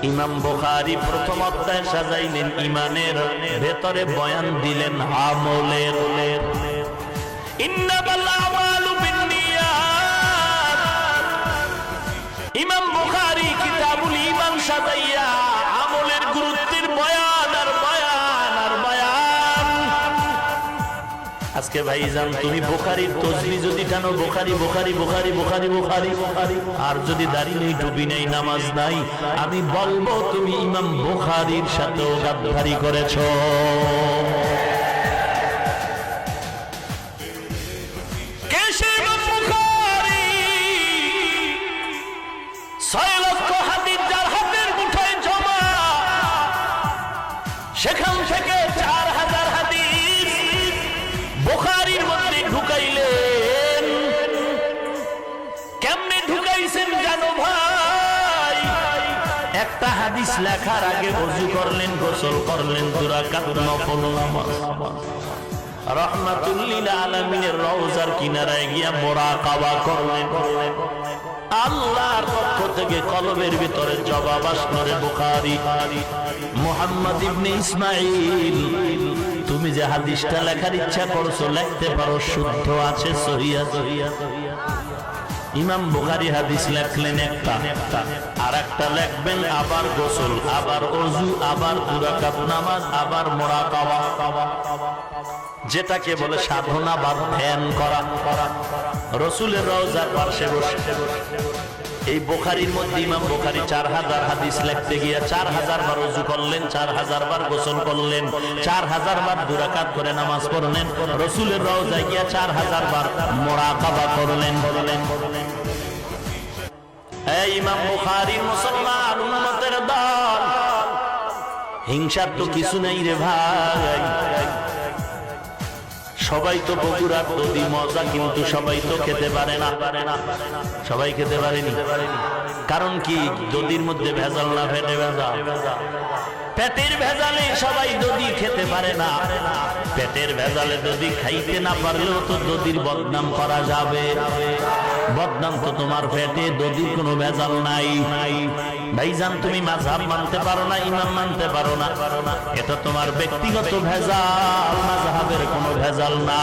ইমাম বুখারী প্রথম অধ্যায় সাজাইলেন ইমানের, ভেতরে বয়ান দিলেন আমলের। ইন্নামাল আমালু বিন্নিয়াত। ইমাম বুখারী কিতাবুল ঈমান সাজাইয়া আমলের গুরুত্বের বয়ান আর বয়ান আর বয়ান। আজকে ভাইজান তুমি বুখারীর তাসবিহ যদি টানো, বুখারী বুখারী বুখারী বুখারী বুখারী বুখারী, আর যদি দাড়ি নেই, টুপি নেই, নামাজ নাই, আমি বলবো তুমি ইমাম বুখারীর সাথেও গাদ্দারি করেছো। সেখান থেকে 4000 হাদিস বুখারীর মধ্যে ঢুকাইলেন। কেমনে ঢুকাইছেন জানো ভাই? একটা হাদিস লেখার আগে ওযু করলেন, গোসল করলেন, 2 রাকাত নফল নামাজ, রাহমাতুল লিল আলামিনের রওজার কিনারায় গিয়া মুরাকাবা করলেন। আল্লাহর পক্ষ থেকে কলবের ভিতরে জবাব আসলো, রে বুখারী, মুহাম্মদ ইবনে ইসমাঈল, তুমি যে হাদিসটা লেখার ইচ্ছা করছো লিখতে পারো, শুদ্ধ আছে, সহিহ আছে। ইমাম বুখারী হাদিস লেখলেন একটা, আর একটা লিখবেন আবার গোসল, আবার ওযু, আবার 2 রাকাত নামাজ, আবার মুরাকাবা, যেটাকে বলে সাধনা বা ধ্যান করা। রাসূলের রওজার পাশে বসে এই বুখারীর মধ্যে ইমাম বুখারী 4000 হাদিস লিখতে গিয়া 4000 বার ওযু করলেন, 4000 বার গোসল করলেন, 4000 বার 2 রাকাত করে নামাজ পড়লেন, রাসূলের রওজায় গিয়া 4000 বার মুরাকাবা করলেন। এই ইমাম বুখারীর মুসলমান উম্মতের দল, হিংসার তো কিছু নাই রে ভাই। সবাই তো বগুড়ার দধি মজা, কিন্তু সবাই তো খেতে পারে না। সবাই খেতে পারেনি, কারণ কি? দধির মধ্যে ভেজাল না, পেটে ভেজাল। পেটের ভেজালে সবাই দধি খেতে পারে না। পেটের ভেজালে দধি খাইতে না পারলেও তো দধির বদনাম করা যাবে। বদনাম তো তোমার পেটে, দধির কোনো ভেজাল নাই। ভাইজান তুমি মাযহাব মানতে পারো না, ইমাম মানতে পারো না, এটা তোমার ব্যক্তিগত ভেজাল, মাযহাবের কোনো ভেজাল না।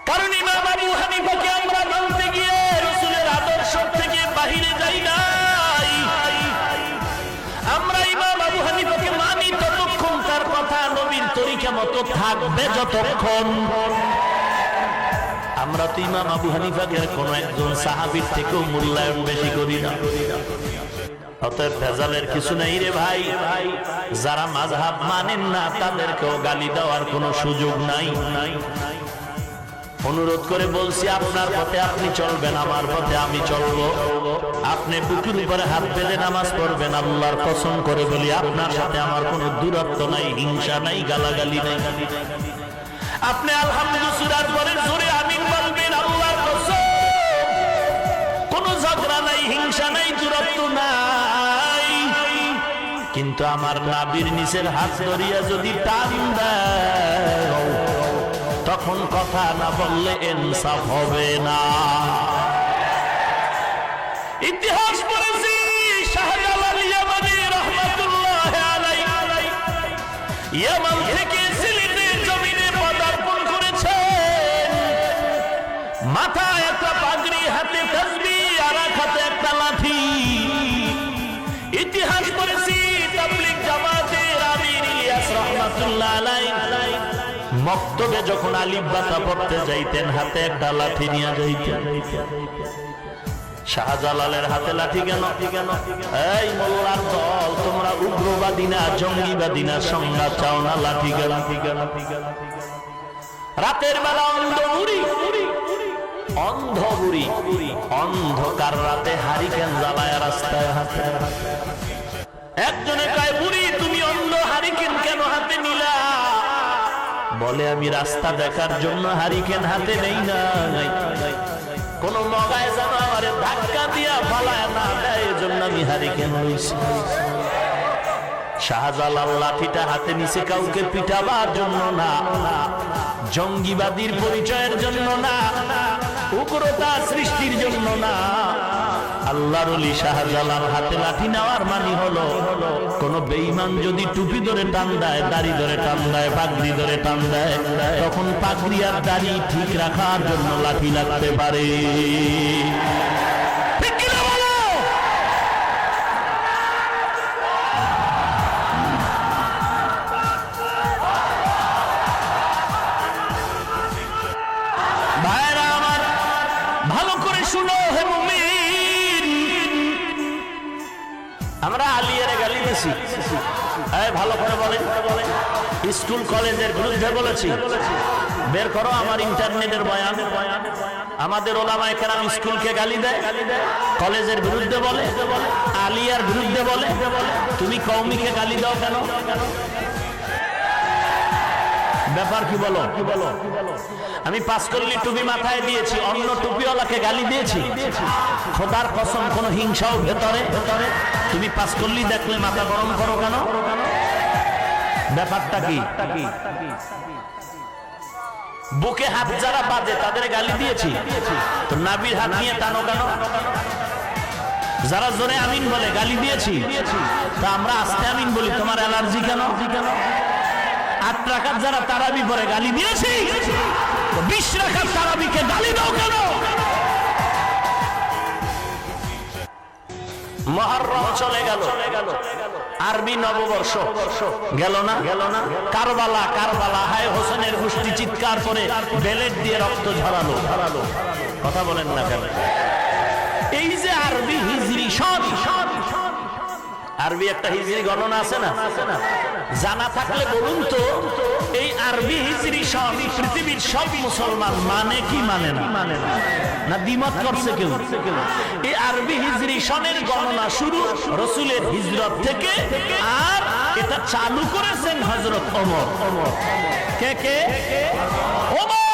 কারণ ইমাম আবু হানিফাকে আমরা মানতে গিয়ে রাসূলের আদর্শ থেকে বাহিরে যাই নাই। আমরা ইমাম আবু হানিফাকে মানি ততক্ষণ তার কথা নবীর তরিকা মতো থাকবে, যতক্ষণ। আমরা তো ইমাম আবু হানিফাকে কোন একজন সাহাবীর থেকেও মূল্যায়ন বেশি করি না। অতএব ভেজালের কিছু নেই রে ভাই। যারা মাযহাব মানেন না তাদেরকেও গালি দেওয়ার কোনো সুযোগ নাই। অনুরোধ করে বলছি, আপনার পথে আপনি চলবেন, আমার পথে আমি চলবো। আপনি বুকের উপরে হাত বেঁধে নামাজ পড়বেন, আল্লাহর কসম করে বলি আপনার সাথে আমার কোনো দূরত্ব নাই, হিংসা নাই, গালাগালি নাই। আপনি আলহামদুলিল্লাহ সূরার পরে জোরে আমিন বলবেন, আল্লাহর কসম কোনো ঝগড়া নাই, হিংসা নাই, দূরত্ব নাই। কিন্তু আমার নাভির নিচের হাত ধরিয়া যদি টান দেয়, তখন কথা না বললে ইনসাফ হবে না। ইতিহাস পড়েছি, শাহজালাল ইয়ামানী রাহমাতুল্লাহ আলাইহি ইয়ামান থেকে সিলেটের জমিনে পদার্পণ করেছেন। মাথায় একটা পাগড়ি, হাতে তাসবিহ, আর হাতে একটা লাঠি। ইতিহাস পড়েছি, তাবলীগ জামাতের আমির ইলিয়াস রাহমাতুল্লাহ আলাইহি মক্তবে যখন আলিফ বাতা পড়তে যাইতেন, হাতে একটা লাঠি নিয়ে যাইতেন। শাহজালালের হাতে লাঠি কেন? এই মোল্লার দল, তোমরা উগ্রবাদী না, জঙ্গিবাদী না, সংঘাত চাও না, লাঠি কেন? রাতের বেলা অন্ধ বুড়ি, অন্ধ বুড়ি অন্ধকার রাতে হারিকেন জ্বালায় রাস্তায় হাতে। একজনে কয়, বুড়ি তুমি অন্ধ, হারিকেন কেন হাতে নিলা? বলে, আমি রাস্তা দেখার জন্য হারিকেন হাতে নেই না, কোন মগায় যেন আমারে ধাক্কা দিয়া ফালায় না দেয়, এজন্য আমি হারিকেন লইছি। শাহজালাল লাঠিটা হাতে নিছে কাউকে পিটাবার জন্য না, জঙ্গিবাদীর পরিচয়ের জন্য না, উগ্রতা সৃষ্টির জন্য না, আল্লাহর ওলি শাহজালাল হাতে লাঠি নেওয়ার মানে হলো কোন বেঈমান যদি টুপি ধরে টান দেয়, দাড়ি ধরে টান দেয়, পাগড়ি ধরে টান দেয়, তখন পাগড়ি আর দাড়ি ঠিক রাখার জন্য লাঠি লাগতে পারে। ঠিক কিনা বলো? ভাইরা আমার, ভালো করে শুনো হে মুমিন, আমরা আলিয়ারে গালি দিছি, ভালো করে বলেন, স্কুল কলেজের বিরুদ্ধে বলেছি, বের করো আমার ইন্টারনেটের বয়ান। আমাদের ওলামায়ে কেরাম স্কুলকে গালি দেয়, কলেজের বিরুদ্ধে বলে, আলিয়ার বিরুদ্ধে বলে, তুমি কওমিকে গালি দাও কেন? ব্যাপার কি বলো? আমি পাঁচকল্লি টুপি মাথায় দিয়েছি, অন্য টুপিওয়ালাকে গালি দিয়েছি? খোদার কসম, কোন হিংসাও ভেতরে? তুমি পাঁচকল্লি দেখলে মাথা গরম করো কেন? ব্যাপারটা কি? বুকে হাত যারা বাঁধে তাদের গালি দিয়েছি, তো নাবির হাত নিয়ে টানো কেন? যারা জোরে আমিন বলে গালি দিয়েছি, তা আমরা আস্তে আমিন বলি, তোমার অ্যালার্জি কেন? 8 রাকাত যারা তারাবি পড়ে গালি দিয়েছি, 20 রাকাত তারাবিকে গালি দাও কেন? মুহররম চলে গেল, আরবি নববর্ষ গেল না? কারবালা, হায় হোসেনের গোষ্ঠী চিৎকার করে বেলেট দিয়ে রক্ত ঝরালো। কথা বলেন না কেন? এই যে আরবি হিজরি সন, আরবি একটা হিজরি গণনা আছে না? জানা থাকলে বলুন তো, এই আরবি হিজরি সন পৃথিবীর সব মুসলমান মানে কি মানে না? না দ্বিমত করছে কেউ? এই আরবি হিজরি সনের গণনা শুরু রাসূলের হিজরত থেকে, আর এটা চালু করেছেন হযরত ওমর। কে? ওমর।